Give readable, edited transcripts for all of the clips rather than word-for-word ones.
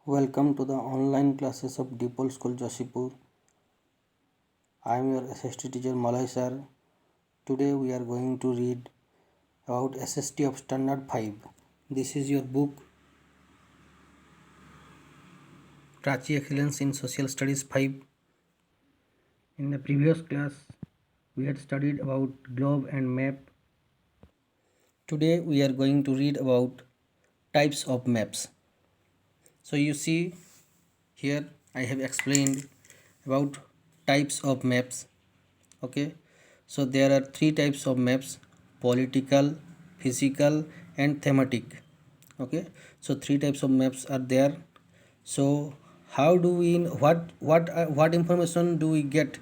Welcome to the online classes of Deepal School Jashipur. I am your SST teacher Malay sir. Today we are going to read about SST of Standard 5. This is your book Prachi Excellence in Social Studies 5. In the previous class we had studied about globe and map. Today we are going to read about types of maps. So you see here I have explained about types of maps. Okay, so there are three types of maps: political, physical and thematic. Okay, so three types of maps are there. So how do we what information do we get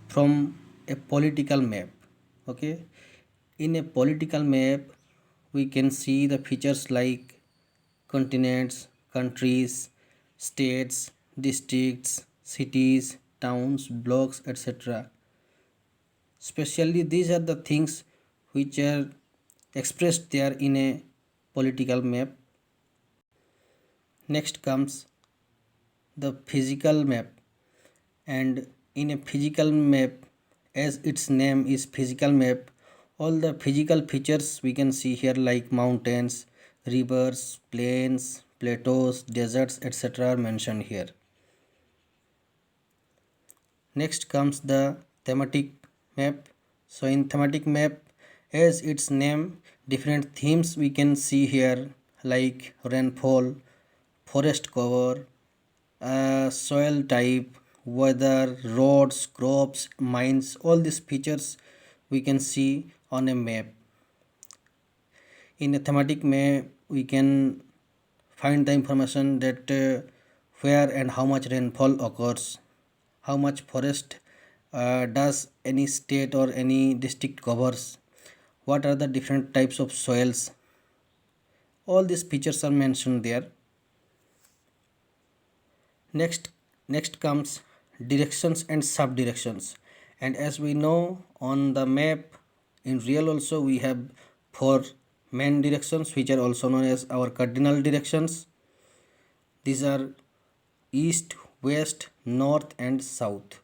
from a political map? Okay, in a political map we can see the features like continents, countries, states, districts, cities, towns, blocks, etc. Especially these are the things which are expressed there in a political map. Next comes the physical map, and in a physical map, as its name is physical map, all the physical features we can see here like mountains, rivers, plains, plateaus, deserts, etc. are mentioned here. Next comes the thematic map. So in thematic map, as its name, different themes we can see here like rainfall, forest cover, soil type, weather, roads, crops, mines, all these features we can see on a map. In a thematic map, we can find the information that where and how much rainfall occurs, how much forest does any state or any district covers, what are the different types of soils. All these features are mentioned there. Next comes directions and subdirections. And as we know on the map, in real also we have four main directions which are also known as our cardinal directions. These are east, west, north and south.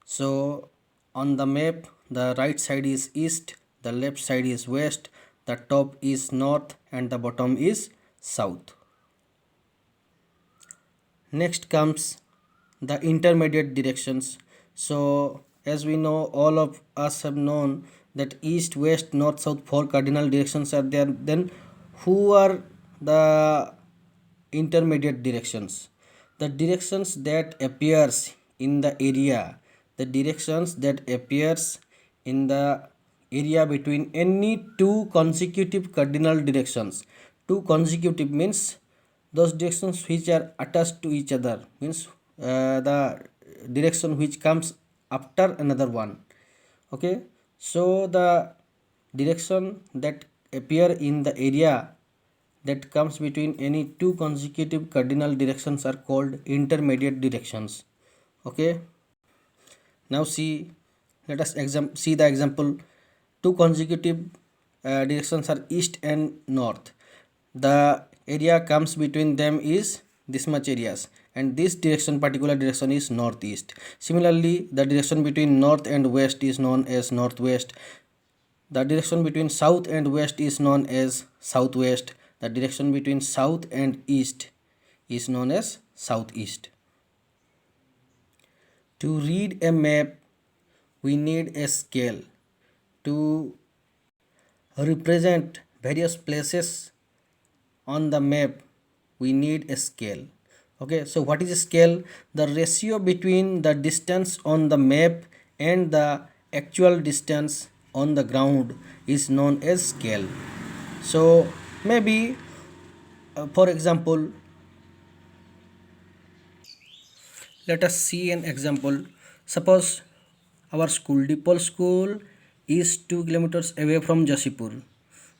So on the map the right side is east, the left side is west, the top is north and the bottom is south. Next comes the intermediate directions. So as we know, all of us have known that east, west, north, south, four cardinal directions are there. Then who are the intermediate directions? The directions that appears in the area, the directions that appears in the area between any two consecutive cardinal directions. Two consecutive means those directions which are attached to each other, means the direction which comes after another one. Okay, so the direction that appear in the area that comes between any two consecutive cardinal directions are called intermediate directions. Okay, now see, let us see the example. Two consecutive directions are east and north. The area comes between them is this much areas, and this direction, particular direction, is northeast. Similarly, the direction between north and west is known as northwest. The direction between south and west is known as southwest. The direction between south and east is known as southeast. To read a map, we need a scale to represent various places on the map. We need a scale. Okay, so what is a scale? The ratio between the distance on the map and the actual distance on the ground is known as scale. So maybe for example, let us see an example. Suppose our school, Deepal school, is 2 kilometers away from Jashipur,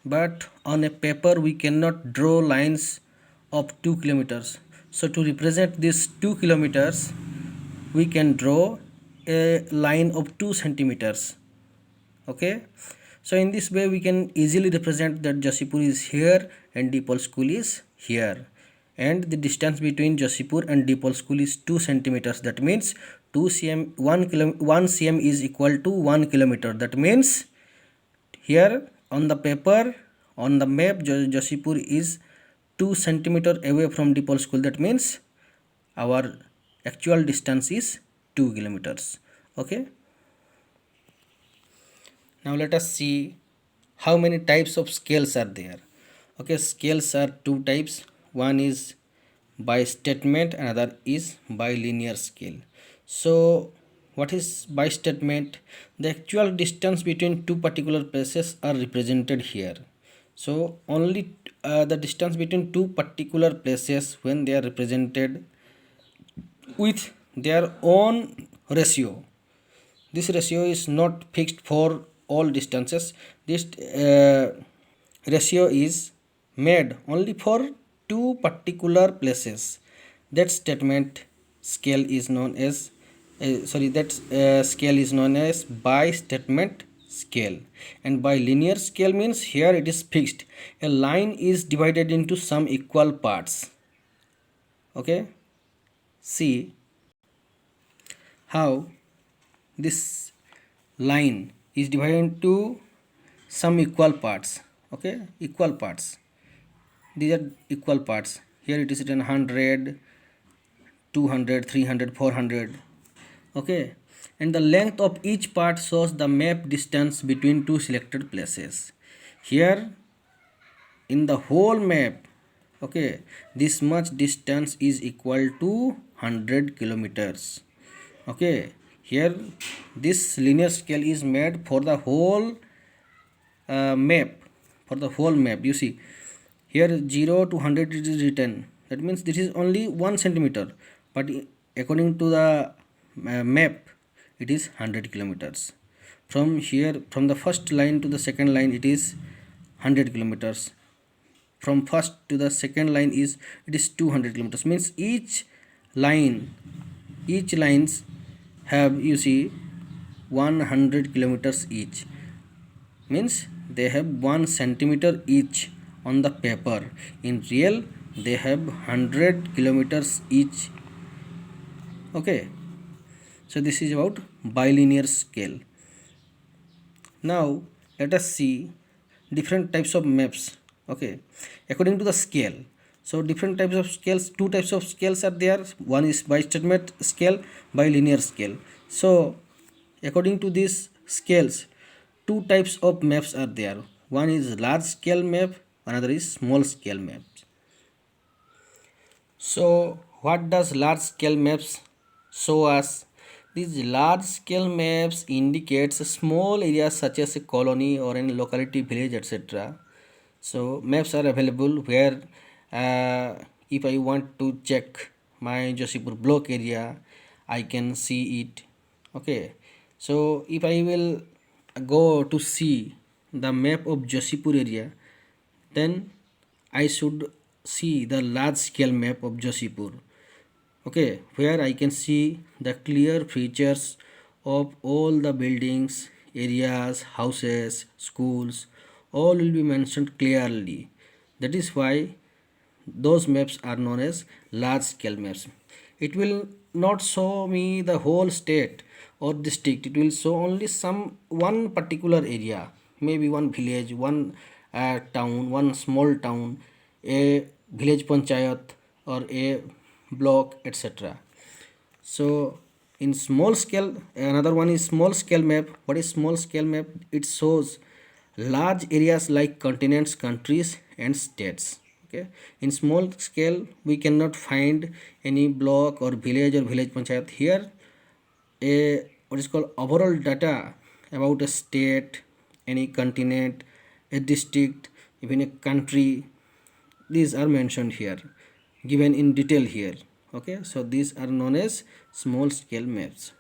but on a paper we cannot draw lines of 2 kilometers. So to represent this 2 kilometers, we can draw a line of 2 centimeters. Okay, so in this way we can easily represent that Jashipur is here and Deepal school is here. and the distance between Josipur and Deepal school is 2 centimeters. That means 2 cm 1 cm is equal to 1 kilometer. That means here on the paper, on the map, Josipur is 2 centimeter away from Deepal school. That means our actual distance is 2 kilometers. Okay, now let us see how many types of scales are there. Okay, scales are two types. One is by statement, another is by linear scale. So what is by statement? The actual distance between two particular places are represented here. So only the distance between two particular places, when they are represented with their own ratio, this ratio is not fixed for all distances. This ratio is made only for two particular places. That statement scale is known as scale is known as by statement scale. And by linear scale means here it is fixed. A line is divided into some equal parts. Okay, see how this line is divided into some equal parts. Okay, equal parts, these are equal parts. Here it is written 100, 200, 300, 400. Okay, and the length of each part shows the map distance between two selected places. Here in the whole map, okay, this much distance is equal to 100 kilometers. Okay, here this linear scale is made for the whole map. For the whole map, you see here 0 to 100 it is written. That means this is only 1 centimeter, but according to the map it is 100 kilometers. From here, from the first line to the second line, it is 100 kilometers. From first to the second line it is 200 kilometers. Means each lines have, you see, 100 kilometers each. Means they have 1 centimeter each on the paper. In real they have 100 kilometers each. Okay, so this is about bilinear scale. Now let us see different types of maps. Okay, according to the scale. So different types of scales, two types of scales are there. One is by statement scale, by linear scale. So according to these scales, two types of maps are there. One is large scale map, another is small scale maps. So what does large scale maps show us? These large scale maps indicates small areas such as a colony or a locality, village, etc. So maps are available where if I want to check my Josipur block area, I can see it. Okay, so if I will go to see the map of Josipur area, then I should see the large scale map of Josipur. Okay, where I can see the clear features of all the buildings, areas, houses, schools, all will be mentioned clearly. That is why those maps are known as large scale maps. It will not show me the whole state or district. It will show only one particular area, maybe one village, one town, one small town, a village panchayat or a block, etc. So in small scale, another one is small scale map. What is small scale map? It shows large areas like continents, countries and states. Okay, in small scale we cannot find any block or village panchayat. Here a what is called overall data about a state, any continent, a district, even a country, these are mentioned here, given in detail here. Okay, so these are known as small scale maps.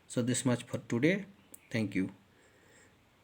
So this much for today. Thank you.